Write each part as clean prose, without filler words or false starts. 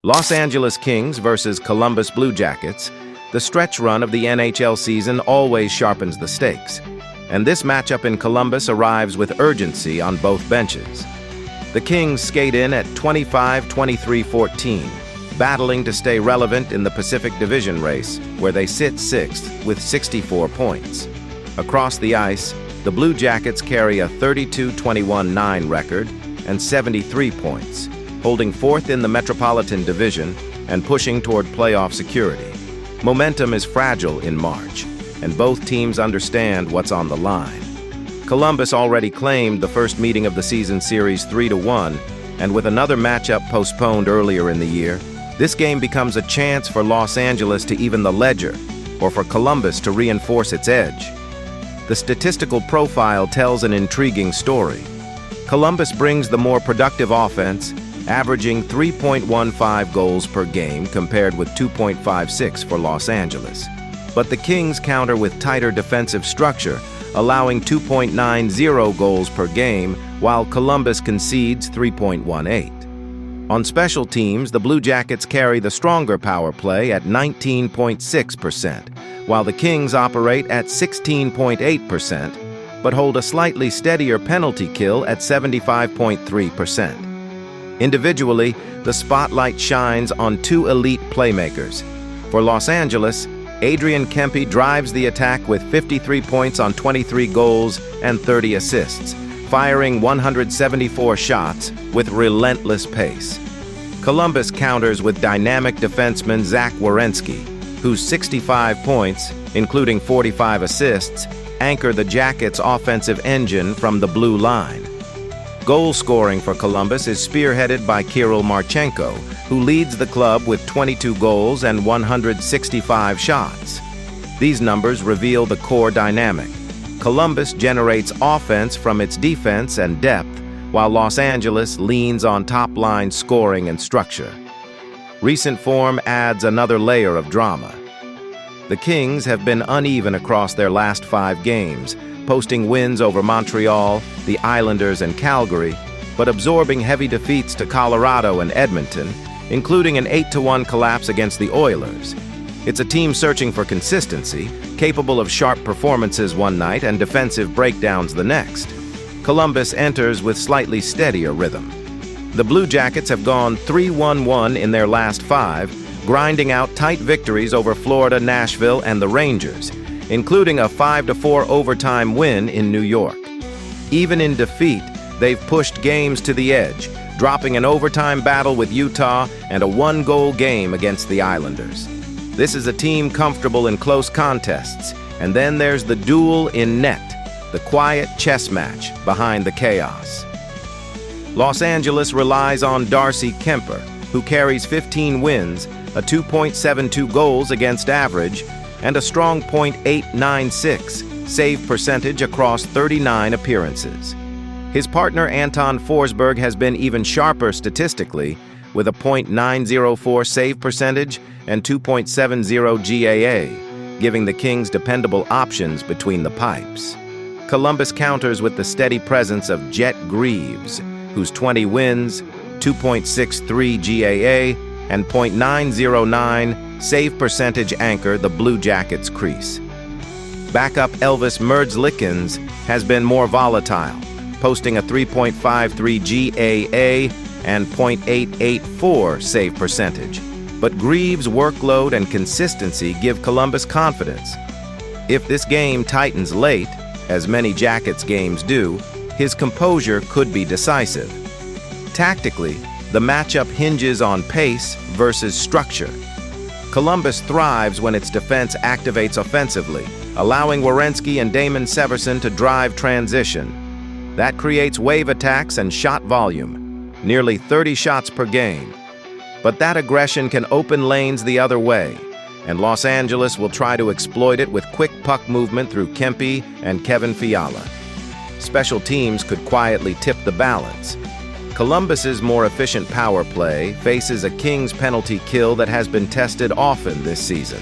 Los Angeles Kings versus Columbus Blue Jackets, the stretch run of the NHL season always sharpens the stakes, and this matchup in Columbus arrives with urgency on both benches. The Kings skate in at 25-23-14, battling to stay relevant in the Pacific Division race, where they sit sixth with 64 points. Across the ice, the Blue Jackets carry a 32-21-9 record and 73 points, holding fourth in the Metropolitan Division and pushing toward playoff security. Momentum is fragile in March, and both teams understand what's on the line. Columbus already claimed the first meeting of the season series 3-1, and with another matchup postponed earlier in the year, this game becomes a chance for Los Angeles to even the ledger, or for Columbus to reinforce its edge. The statistical profile tells an intriguing story. Columbus brings the more productive offense, averaging 3.15 goals per game compared with 2.56 for Los Angeles. But the Kings counter with tighter defensive structure, allowing 2.90 goals per game, while Columbus concedes 3.18. On special teams, the Blue Jackets carry the stronger power play at 19.6%, while the Kings operate at 16.8%, but hold a slightly steadier penalty kill at 75.3%. Individually, the spotlight shines on two elite playmakers. For Los Angeles, Adrian Kempe drives the attack with 53 points on 23 goals and 30 assists, firing 174 shots with relentless pace. Columbus counters with dynamic defenseman Zach Werenski, whose 65 points, including 45 assists, anchor the Jackets' offensive engine from the blue line. Goal scoring for Columbus is spearheaded by Kirill Marchenko, who leads the club with 22 goals and 165 shots. These numbers reveal the core dynamic. Columbus generates offense from its defense and depth, while Los Angeles leans on top-line scoring and structure. Recent form adds another layer of drama. The Kings have been uneven across their last 5 games, posting wins over Montreal, the Islanders, and Calgary, but absorbing heavy defeats to Colorado and Edmonton, including an 8-1 collapse against the Oilers. It's a team searching for consistency, capable of sharp performances one night and defensive breakdowns the next. Columbus enters with slightly steadier rhythm. The Blue Jackets have gone 3-1-1 in their last 5, grinding out tight victories over Florida, Nashville, and the Rangers, including a 5-4 overtime win in New York. Even in defeat, they've pushed games to the edge, dropping an overtime battle with Utah and a 1-goal game against the Islanders. This is a team comfortable in close contests, and then there's the duel in net, the quiet chess match behind the chaos. Los Angeles relies on Darcy Kuemper, who carries 15 wins, a 2.72 goals against average, and a strong .896 save percentage across 39 appearances. His partner Anton Forsberg has been even sharper statistically, with a .904 save percentage and 2.70 GAA, giving the Kings dependable options between the pipes. Columbus counters with the steady presence of Jet Greaves, whose 20 wins, 2.63 GAA, and .909 save percentage anchor the Blue Jackets' crease. Backup Elvis Merdzlikins has been more volatile, posting a 3.53 GAA and .884 save percentage. But Greaves' workload and consistency give Columbus confidence. If this game tightens late, as many Jackets games do, his composure could be decisive. Tactically, the matchup hinges on pace versus structure. Columbus thrives when its defense activates offensively, allowing Werenski and Damon Severson to drive transition. That creates wave attacks and shot volume, nearly 30 shots per game. But that aggression can open lanes the other way, and Los Angeles will try to exploit it with quick puck movement through Kempe and Kevin Fiala. Special teams could quietly tip the balance. Columbus's more efficient power play faces a Kings penalty kill that has been tested often this season.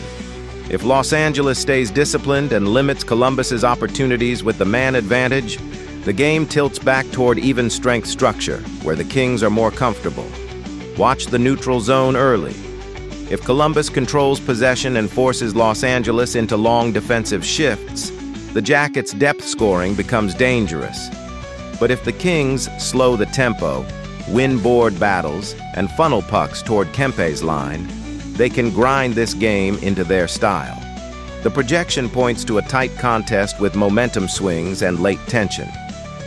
If Los Angeles stays disciplined and limits Columbus's opportunities with the man advantage, the game tilts back toward even strength structure, where the Kings are more comfortable. Watch the neutral zone early. If Columbus controls possession and forces Los Angeles into long defensive shifts, the Jackets' depth scoring becomes dangerous. But if the Kings slow the tempo, win board battles, and funnel pucks toward Kempe's line, they can grind this game into their style. The projection points to a tight contest with momentum swings and late tension.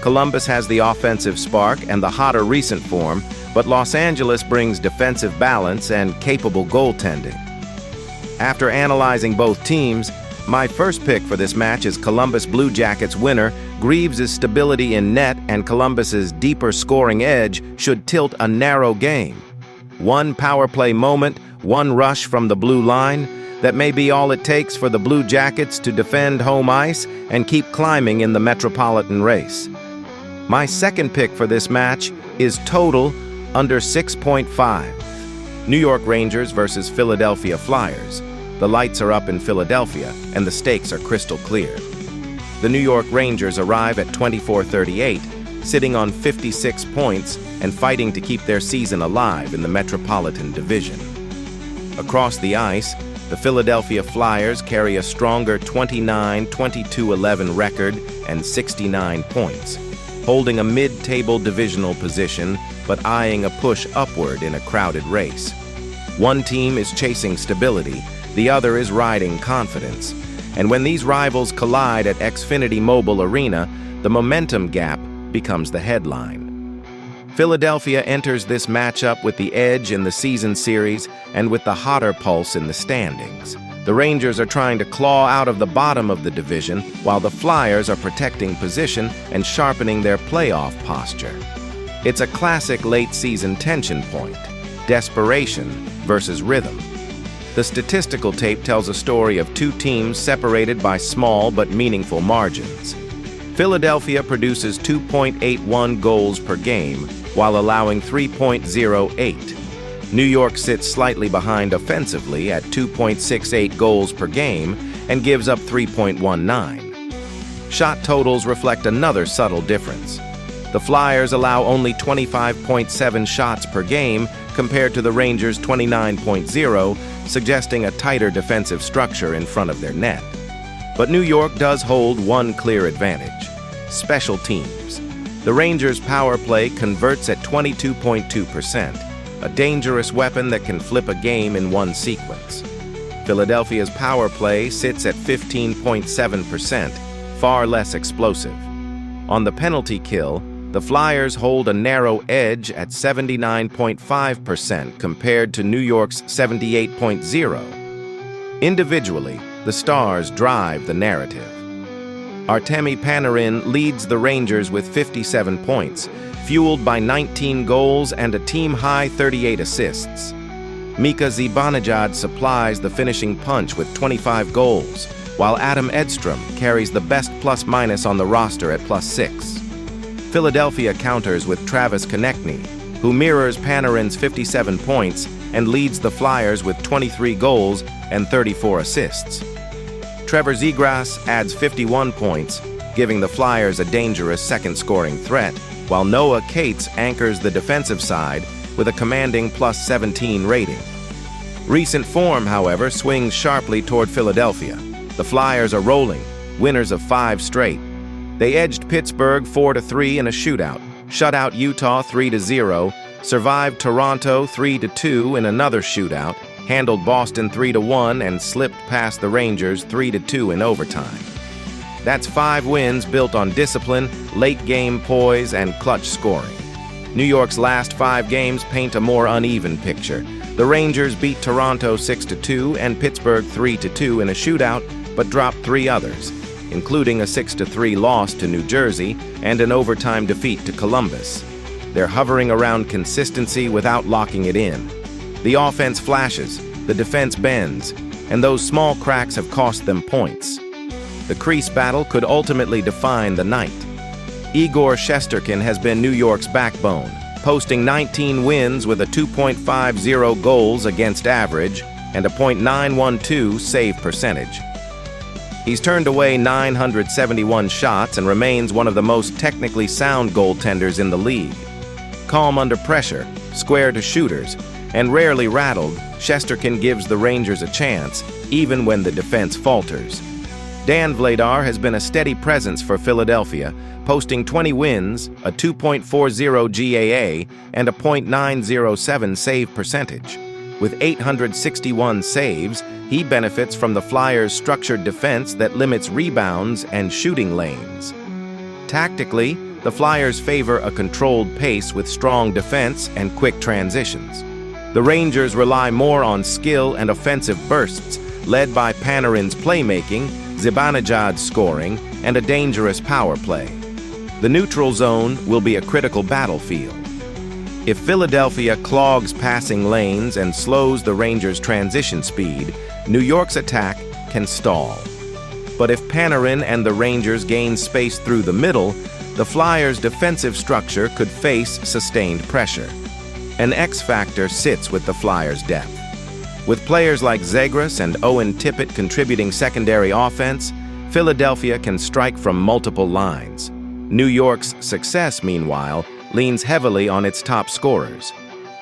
Columbus has the offensive spark and the hotter recent form, but Los Angeles brings defensive balance and capable goaltending. After analyzing both teams, my first pick for this match is Columbus Blue Jackets winner. Greaves' stability in net and Columbus's deeper scoring edge should tilt a narrow game. One power play moment, one rush from the blue line, that may be all it takes for the Blue Jackets to defend home ice and keep climbing in the metropolitan race. My second pick for this match is total under 6.5. New York Rangers versus Philadelphia Flyers. The lights are up in Philadelphia, and the stakes are crystal clear. The New York Rangers arrive at 24-38, sitting on 56 points and fighting to keep their season alive in the Metropolitan Division. Across the ice, the Philadelphia Flyers carry a stronger 29-22-11 record and 69 points, holding a mid-table divisional position but eyeing a push upward in a crowded race. One team is chasing stability, the other is riding confidence. And when these rivals collide at Xfinity Mobile Arena, the momentum gap becomes the headline. Philadelphia enters this matchup with the edge in the season series and with the hotter pulse in the standings. The Rangers are trying to claw out of the bottom of the division, while the Flyers are protecting position and sharpening their playoff posture. It's a classic late-season tension point, desperation versus rhythm. The statistical tape tells a story of two teams separated by small but meaningful margins. Philadelphia produces 2.81 goals per game, while allowing 3.08. New York sits slightly behind offensively at 2.68 goals per game and gives up 3.19. Shot totals reflect another subtle difference. The Flyers allow only 25.7 shots per game compared to the Rangers' 29.0, suggesting a tighter defensive structure in front of their net. But New York does hold one clear advantage: special teams. The Rangers' power play converts at 22.2%, a dangerous weapon that can flip a game in one sequence. Philadelphia's power play sits at 15.7%, far less explosive. On the penalty kill, the Flyers hold a narrow edge at 79.5% compared to New York's 78.0%. Individually, the Stars drive the narrative. Artemi Panarin leads the Rangers with 57 points, fueled by 19 goals and a team-high 38 assists. Mika Zibanejad supplies the finishing punch with 25 goals, while Adam Edstrom carries the best plus-minus on the roster at +6. Philadelphia counters with Travis Konechny, who mirrors Panarin's 57 points and leads the Flyers with 23 goals and 34 assists. Trevor Zegras adds 51 points, giving the Flyers a dangerous second scoring threat, while Noah Cates anchors the defensive side with a commanding +17 rating. Recent form, however, swings sharply toward Philadelphia. The Flyers are rolling, winners of 5 straight. They edged Pittsburgh 4-3 in a shootout, shut out Utah 3-0, survived Toronto 3-2 in another shootout, handled Boston 3-1, and slipped past the Rangers 3-2 in overtime. That's 5 wins built on discipline, late-game poise, and clutch scoring. New York's last 5 games paint a more uneven picture. The Rangers beat Toronto 6-2 and Pittsburgh 3-2 in a shootout, but dropped 3 others, including a 6-3 loss to New Jersey and an overtime defeat to Columbus. They're hovering around consistency without locking it in. The offense flashes, the defense bends, and those small cracks have cost them points. The crease battle could ultimately define the night. Igor Shesterkin has been New York's backbone, posting 19 wins with a 2.50 goals against average and a .912 save percentage. He's turned away 971 shots and remains one of the most technically sound goaltenders in the league. Calm under pressure, square to shooters, and rarely rattled, Shesterkin gives the Rangers a chance, even when the defense falters. Dan Vladar has been a steady presence for Philadelphia, posting 20 wins, a 2.40 GAA, and a .907 save percentage. With 861 saves, he benefits from the Flyers' structured defense that limits rebounds and shooting lanes. Tactically, the Flyers favor a controlled pace with strong defense and quick transitions. The Rangers rely more on skill and offensive bursts, led by Panarin's playmaking, Zibanejad's scoring, and a dangerous power play. The neutral zone will be a critical battlefield. If Philadelphia clogs passing lanes and slows the Rangers' transition speed, New York's attack can stall. But if Panarin and the Rangers gain space through the middle, the Flyers' defensive structure could face sustained pressure. An X factor sits with the Flyers' depth. With players like Zegras and Owen Tippett contributing secondary offense, Philadelphia can strike from multiple lines. New York's success, meanwhile, leans heavily on its top scorers.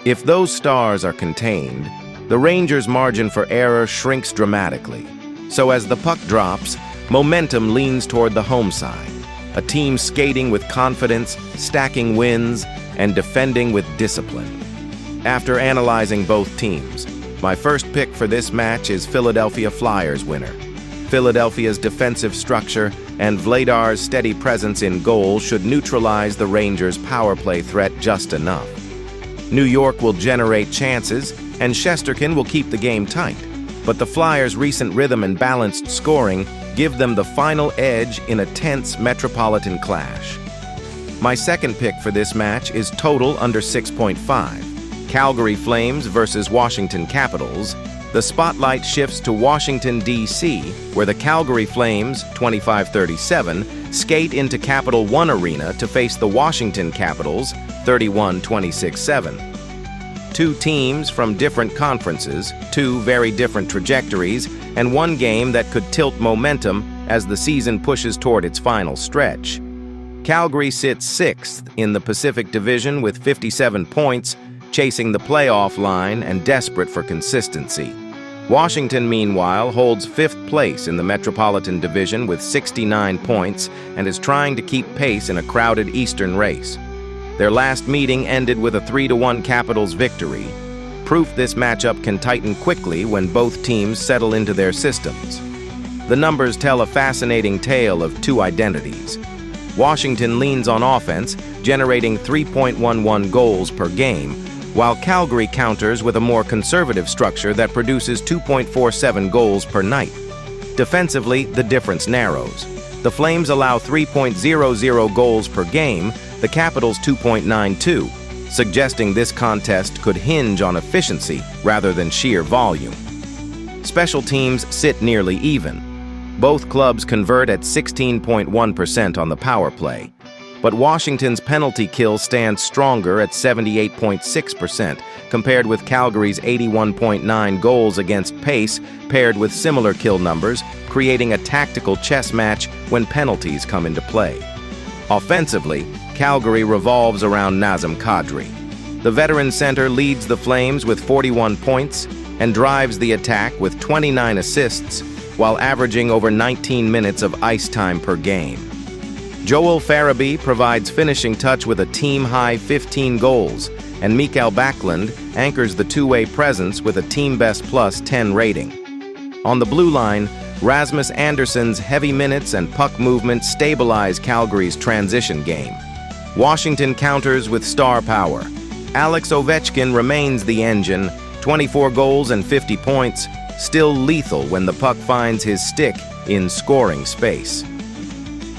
If those stars are contained, the Rangers' margin for error shrinks dramatically. So as the puck drops, momentum leans toward the home side, a team skating with confidence, stacking wins, and defending with discipline. After analyzing both teams, my first pick for this match is Philadelphia Flyers winner. Philadelphia's defensive structure and Vladar's steady presence in goal should neutralize the Rangers' power play threat just enough. New York will generate chances, and Shesterkin will keep the game tight, but the Flyers' recent rhythm and balanced scoring give them the final edge in a tense metropolitan clash. My second pick for this match is total under 6.5. Calgary Flames versus Washington Capitals. The spotlight shifts to Washington, D.C., where the Calgary Flames, 25-37, skate into Capital One Arena to face the Washington Capitals, 31-26-7. Two teams from different conferences, two very different trajectories, and one game that could tilt momentum as the season pushes toward its final stretch. Calgary sits sixth in the Pacific Division with 57 points, chasing the playoff line and desperate for consistency. Washington, meanwhile, holds fifth place in the Metropolitan Division with 69 points and is trying to keep pace in a crowded Eastern race. Their last meeting ended with a 3-1 Capitals victory, proof this matchup can tighten quickly when both teams settle into their systems. The numbers tell a fascinating tale of two identities. Washington leans on offense, generating 3.11 goals per game, while Calgary counters with a more conservative structure that produces 2.47 goals per night. Defensively, the difference narrows. The Flames allow 3.00 goals per game, the Capitals 2.92, suggesting this contest could hinge on efficiency rather than sheer volume. Special teams sit nearly even. Both clubs convert at 16.1% on the power play. But Washington's penalty kill stands stronger at 78.6%, compared with Calgary's 81.9 goals against pace, paired with similar kill numbers, creating a tactical chess match when penalties come into play. Offensively, Calgary revolves around Nazem Kadri. The veteran center leads the Flames with 41 points and drives the attack with 29 assists, while averaging over 19 minutes of ice time per game. Joel Farabee provides finishing touch with a team-high 15 goals, and Mikael Backlund anchors the two-way presence with a team-best plus 10 rating. On the blue line, Rasmus Andersson's heavy minutes and puck movement stabilize Calgary's transition game. Washington counters with star power. Alex Ovechkin remains the engine, 24 goals and 50 points, still lethal when the puck finds his stick in scoring space.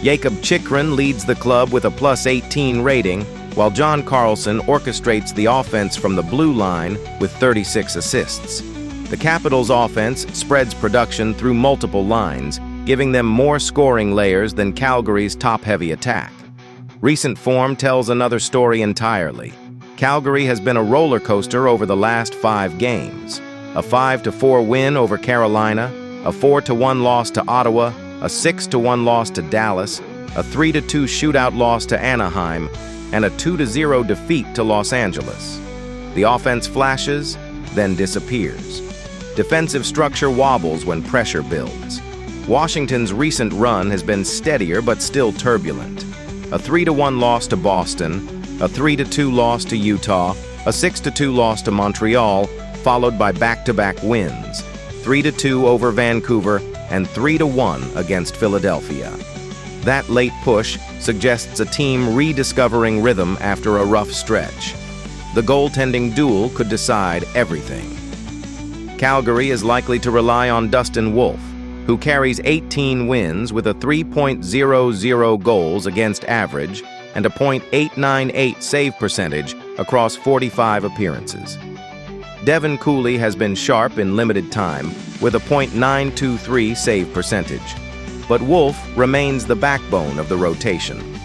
Jakob Chychrun leads the club with a plus 18 rating, while John Carlson orchestrates the offense from the blue line with 36 assists. The Capitals' offense spreads production through multiple lines, giving them more scoring layers than Calgary's top-heavy attack. Recent form tells another story entirely. Calgary has been a roller coaster over the last 5 games. A 5-4 win over Carolina, a 4-1 loss to Ottawa, a 6-1 loss to Dallas, a 3-2 shootout loss to Anaheim, and a 2-0 defeat to Los Angeles. The offense flashes, then disappears. Defensive structure wobbles when pressure builds. Washington's recent run has been steadier but still turbulent. A 3-1 loss to Boston, a 3-2 loss to Utah, a 6-2 loss to Montreal, followed by back-to-back wins, 3-2 over Vancouver and 3-1 against Philadelphia. That late push suggests a team rediscovering rhythm after a rough stretch. The goaltending duel could decide everything. Calgary is likely to rely on Dustin Wolf, who carries 18 wins with a 3.00 goals against average and a .898 save percentage across 45 appearances. Devin Cooley has been sharp in limited time with a .923 save percentage, but Wolf remains the backbone of the rotation.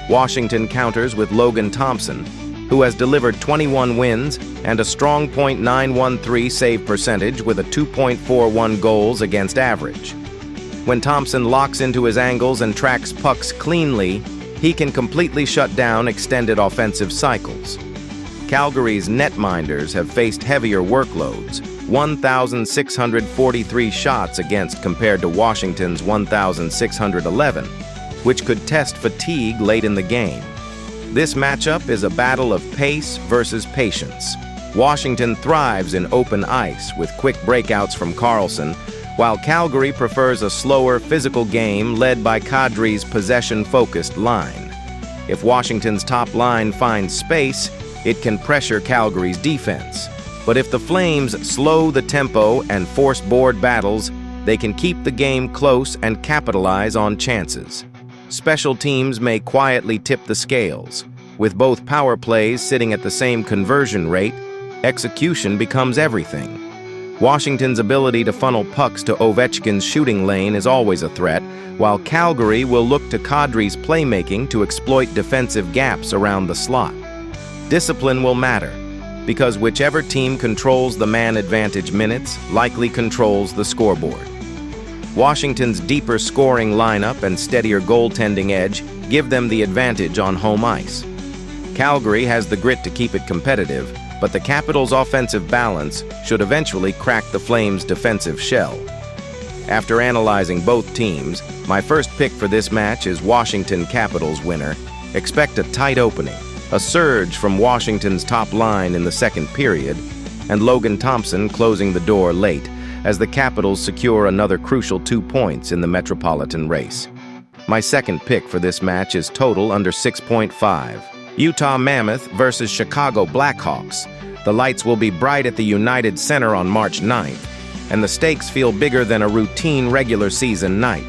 Washington counters with Logan Thompson, who has delivered 21 wins and a strong .913 save percentage with a 2.41 goals against average. When Thompson locks into his angles and tracks pucks cleanly, he can completely shut down extended offensive cycles. Calgary's netminders have faced heavier workloads, 1,643 shots against compared to Washington's 1,611, which could test fatigue late in the game. This matchup is a battle of pace versus patience. Washington thrives in open ice with quick breakouts from Karlsson, while Calgary prefers a slower, physical game led by Kadri's possession-focused line. If Washington's top line finds space, it can pressure Calgary's defense. But if the Flames slow the tempo and force board battles, they can keep the game close and capitalize on chances. Special teams may quietly tip the scales. With both power plays sitting at the same conversion rate, execution becomes everything. Washington's ability to funnel pucks to Ovechkin's shooting lane is always a threat, while Calgary will look to Kadri's playmaking to exploit defensive gaps around the slot. Discipline will matter, because whichever team controls the man advantage minutes likely controls the scoreboard. Washington's deeper scoring lineup and steadier goaltending edge give them the advantage on home ice. Calgary has the grit to keep it competitive, but the Capitals' offensive balance should eventually crack the Flames' defensive shell. After analyzing both teams, my first pick for this match is Washington Capitals winner. Expect a tight opening, a surge from Washington's top line in the second period, and Logan Thompson closing the door late as the Capitals secure another crucial 2 points in the Metropolitan race. My second pick for this match is total under 6.5. Utah Mammoth versus Chicago Blackhawks. The lights will be bright at the United Center on March 9th, and the stakes feel bigger than a routine regular season night.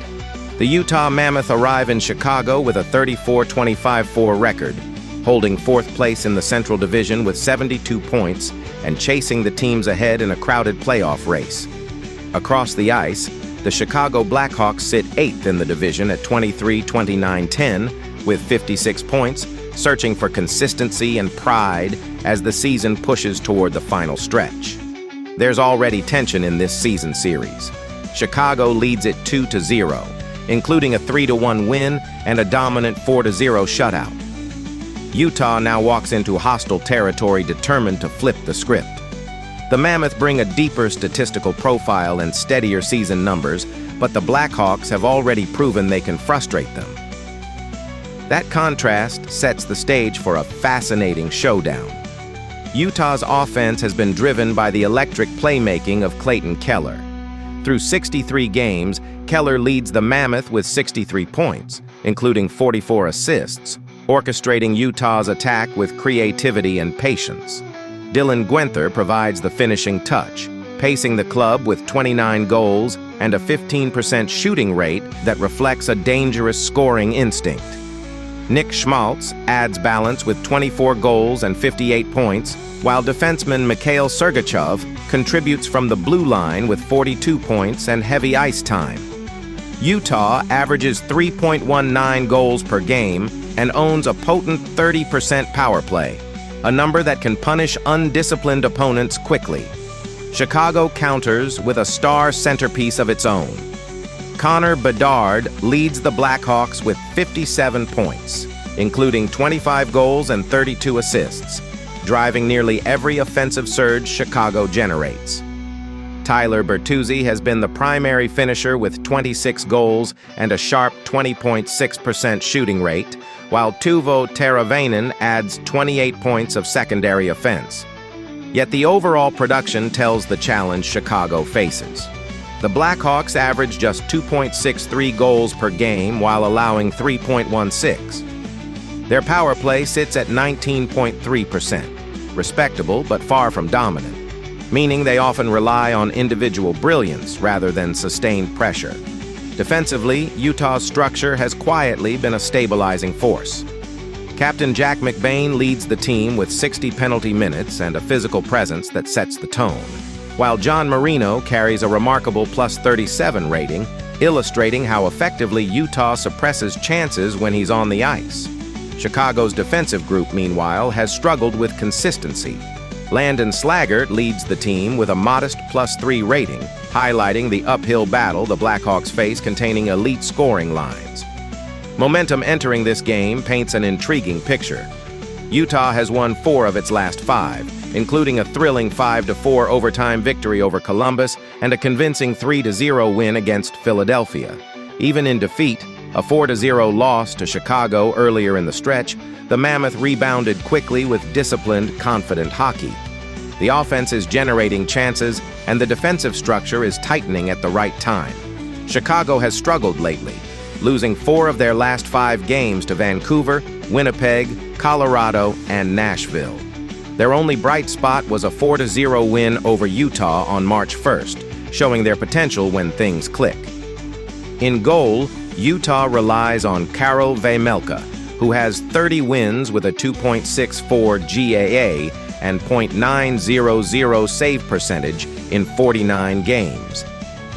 The Utah Mammoth arrive in Chicago with a 34-25-4 record, holding fourth place in the Central Division with 72 points and chasing the teams ahead in a crowded playoff race. Across the ice, the Chicago Blackhawks sit 8th in the division at 23-29-10 with 56 points, searching for consistency and pride as the season pushes toward the final stretch. There's already tension in this season series. Chicago leads it 2-0, including a 3-1 win and a dominant 4-0 shutout. Utah now walks into hostile territory determined to flip the script. The Mammoth bring a deeper statistical profile and steadier season numbers, but the Blackhawks have already proven they can frustrate them. That contrast sets the stage for a fascinating showdown. Utah's offense has been driven by the electric playmaking of Clayton Keller. Through 63 games, Keller leads the Mammoth with 63 points, including 44 assists, orchestrating Utah's attack with creativity and patience. Dylan Guenther provides the finishing touch, pacing the club with 29 goals and a 15% shooting rate that reflects a dangerous scoring instinct. Nick Schmaltz adds balance with 24 goals and 58 points, while defenseman Mikhail Sergachev contributes from the blue line with 42 points and heavy ice time. Utah averages 3.19 goals per game and owns a potent 30% power play, a number that can punish undisciplined opponents quickly. Chicago counters with a star centerpiece of its own. Connor Bedard leads the Blackhawks with 57 points, including 25 goals and 32 assists. driving nearly every offensive surge Chicago generates. Tyler Bertuzzi has been the primary finisher with 26 goals and a sharp 20.6% shooting rate, while Teuvo Teravainen adds 28 points of secondary offense. Yet the overall production tells the challenge Chicago faces. The Blackhawks average just 2.63 goals per game while allowing 3.16. Their power play sits at 19.3%, respectable but far from dominant, meaning they often rely on individual brilliance rather than sustained pressure. Defensively, Utah's structure has quietly been a stabilizing force. Captain Jack McBain leads the team with 60 penalty minutes and a physical presence that sets the tone, while John Marino carries a remarkable +37 rating, illustrating how effectively Utah suppresses chances when he's on the ice. Chicago's defensive group, meanwhile, has struggled with consistency. Landon Slaggert leads the team with a modest +3 rating, highlighting the uphill battle the Blackhawks face containing elite scoring lines. Momentum entering this game paints an intriguing picture. Utah has won 4 of its last 5, including a thrilling 5-4 overtime victory over Columbus and a convincing 3-0 win against Philadelphia. Even in defeat, a 4-0 loss to Chicago earlier in the stretch, the Mammoth rebounded quickly with disciplined, confident hockey. The offense is generating chances, and the defensive structure is tightening at the right time. Chicago has struggled lately, losing 4 of their last 5 games to Vancouver, Winnipeg, Colorado, and Nashville. Their only bright spot was a 4-0 win over Utah on March 1st, showing their potential when things click. In goal, Utah relies on Karel Vejmelka, who has 30 wins with a 2.64 GAA and .900 save percentage in 49 games.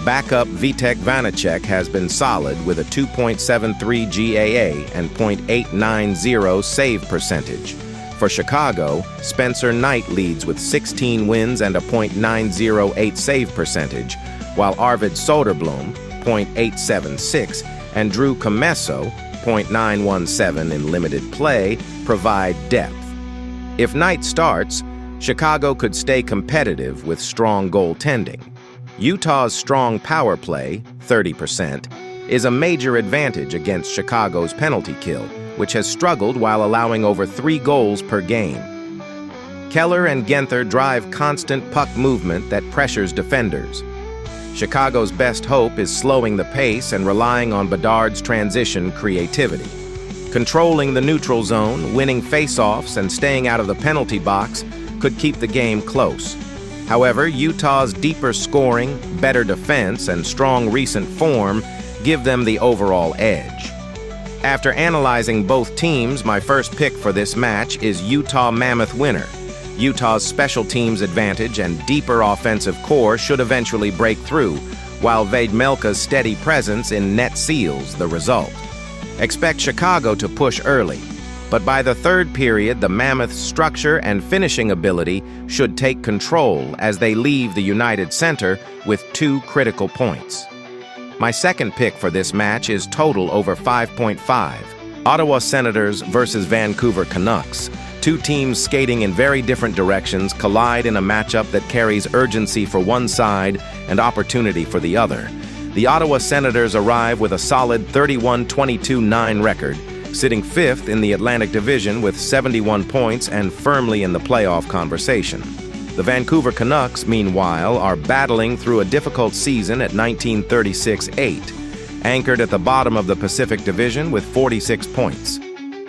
Backup Vitek Vanacek has been solid with a 2.73 GAA and .890 save percentage. For Chicago, Spencer Knight leads with 16 wins and a .908 save percentage, while Arvid Soderblom, .876, and Drew Commesso, .917 in limited play, provide depth. If Knight starts, Chicago could stay competitive with strong goaltending. Utah's strong power play, 30%, is a major advantage against Chicago's penalty kill, which has struggled while allowing over 3 goals per game. Keller and Genther drive constant puck movement that pressures defenders. Chicago's best hope is slowing the pace and relying on Bedard's transition creativity. Controlling the neutral zone, winning face-offs, and staying out of the penalty box could keep the game close. However, Utah's deeper scoring, better defense, and strong recent form give them the overall edge. After analyzing both teams, my first pick for this match is Utah Mammoth winner. Utah's special teams advantage and deeper offensive core should eventually break through, while Vejmelka's steady presence in net seals the result. Expect Chicago to push early, but by the third period, the Mammoth's structure and finishing ability should take control as they leave the United Center with 2 critical points. My second pick for this match is total over 5.5. Ottawa Senators versus Vancouver Canucks. 2 teams skating in very different directions collide in a matchup that carries urgency for one side and opportunity for the other. The Ottawa Senators arrive with a solid 31-22-9 record, sitting 5th in the Atlantic Division with 71 points and firmly in the playoff conversation. The Vancouver Canucks, meanwhile, are battling through a difficult season at 1936-8, anchored at the bottom of the Pacific Division with 46 points.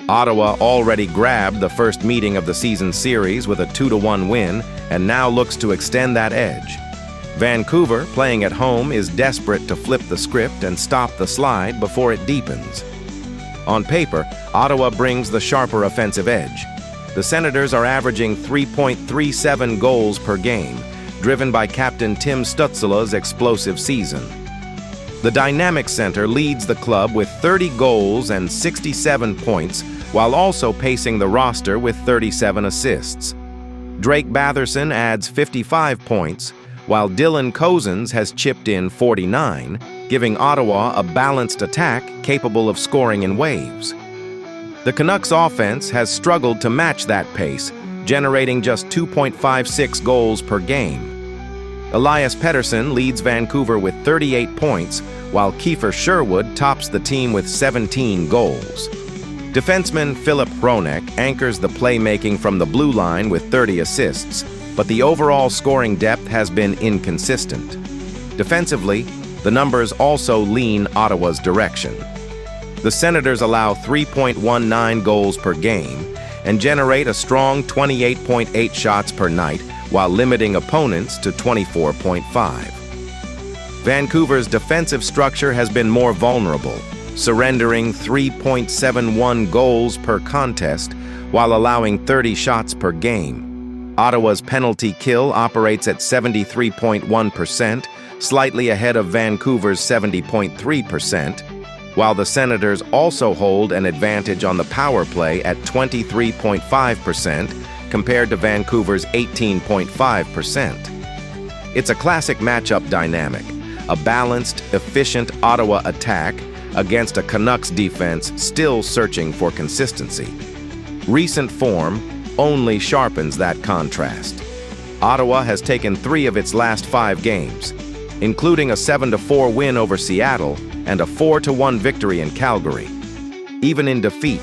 Ottawa already grabbed the first meeting of the season series with a 2-1 win and now looks to extend that edge. Vancouver, playing at home, is desperate to flip the script and stop the slide before it deepens. On paper, Ottawa brings the sharper offensive edge. The Senators are averaging 3.37 goals per game, driven by captain Tim Stützle's explosive season. The dynamic center leads the club with 30 goals and 67 points, while also pacing the roster with 37 assists. Drake Batherson adds 55 points, while Dylan Cozens has chipped in 49, giving Ottawa a balanced attack capable of scoring in waves. The Canucks offense has struggled to match that pace, generating just 2.56 goals per game. Elias Pettersson leads Vancouver with 38 points, while Kiefer Sherwood tops the team with 17 goals. Defenseman Filip Hronek anchors the playmaking from the blue line with 30 assists, but the overall scoring depth has been inconsistent. Defensively, the numbers also lean Ottawa's direction. The Senators allow 3.19 goals per game and generate a strong 28.8 shots per night while limiting opponents to 24.5. Vancouver's defensive structure has been more vulnerable, surrendering 3.71 goals per contest while allowing 30 shots per game. Ottawa's penalty kill operates at 73.1%, slightly ahead of Vancouver's 70.3%, while the Senators also hold an advantage on the power play at 23.5% compared to Vancouver's 18.5%. It's a classic matchup dynamic, a balanced, efficient Ottawa attack against a Canucks defense still searching for consistency. Recent form only sharpens that contrast. Ottawa has taken 3 of its last 5 games, including a 7-4 win over Seattle and a 4-1 victory in Calgary. Even in defeat,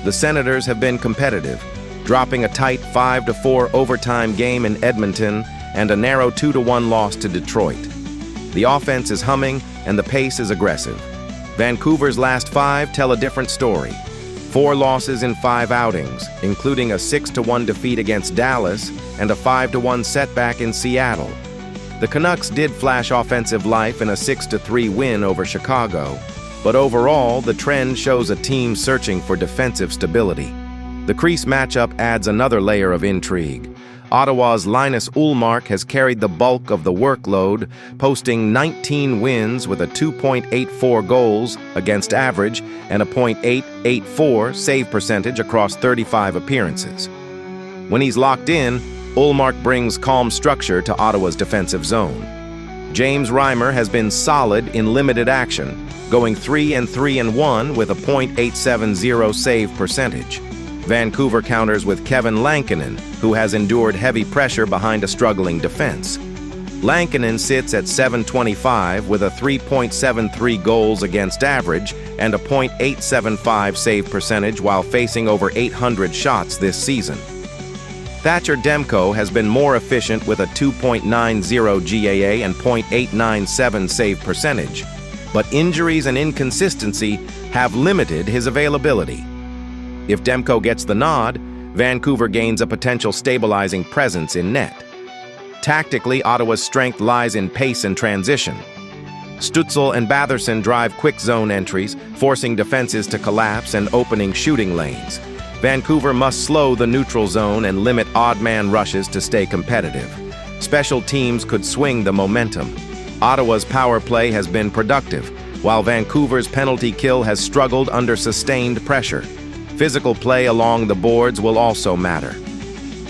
the Senators have been competitive, dropping a tight 5-4 overtime game in Edmonton and a narrow 2-1 loss to Detroit. The offense is humming and the pace is aggressive. Vancouver's last 5 tell a different story. 4 losses in 5 outings, including a 6-1 defeat against Dallas and a 5-1 setback in Seattle. The Canucks did flash offensive life in a 6-3 win over Chicago, but overall, the trend shows a team searching for defensive stability. The crease matchup adds another layer of intrigue. Ottawa's Linus Ullmark has carried the bulk of the workload, posting 19 wins with a 2.84 goals against average and a .884 save percentage across 35 appearances. When he's locked in, Ullmark brings calm structure to Ottawa's defensive zone. James Reimer has been solid in limited action, going 3-3-1 with a .870 save percentage. Vancouver counters with Kevin Lankinen, who has endured heavy pressure behind a struggling defense. Lankinen sits at .725 with a 3.73 goals against average and a .875 save percentage while facing over 800 shots this season. Thatcher Demko has been more efficient with a 2.90 GAA and .897 save percentage, but injuries and inconsistency have limited his availability. If Demko gets the nod, Vancouver gains a potential stabilizing presence in net. Tactically, Ottawa's strength lies in pace and transition. Stützle and Batherson drive quick zone entries, forcing defenses to collapse and opening shooting lanes. Vancouver must slow the neutral zone and limit odd-man rushes to stay competitive. Special teams could swing the momentum. Ottawa's power play has been productive, while Vancouver's penalty kill has struggled under sustained pressure. Physical play along the boards will also matter.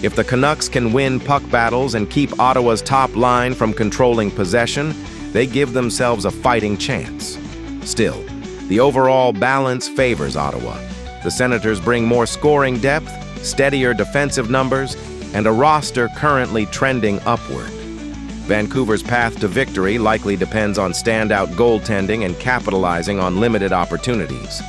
If the Canucks can win puck battles and keep Ottawa's top line from controlling possession, they give themselves a fighting chance. Still, the overall balance favors Ottawa. The Senators bring more scoring depth, steadier defensive numbers, and a roster currently trending upward. Vancouver's path to victory likely depends on standout goaltending and capitalizing on limited opportunities.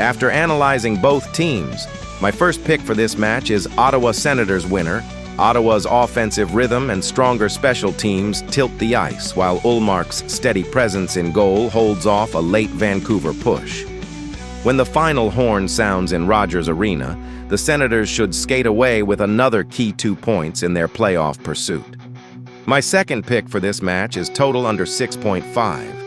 After analyzing both teams, my first pick for this match is Ottawa Senators winner. Ottawa's offensive rhythm and stronger special teams tilt the ice, while Ullmark's steady presence in goal holds off a late Vancouver push. When the final horn sounds in Rogers Arena, the Senators should skate away with another key 2 points in their playoff pursuit. My second pick for this match is total under 6.5.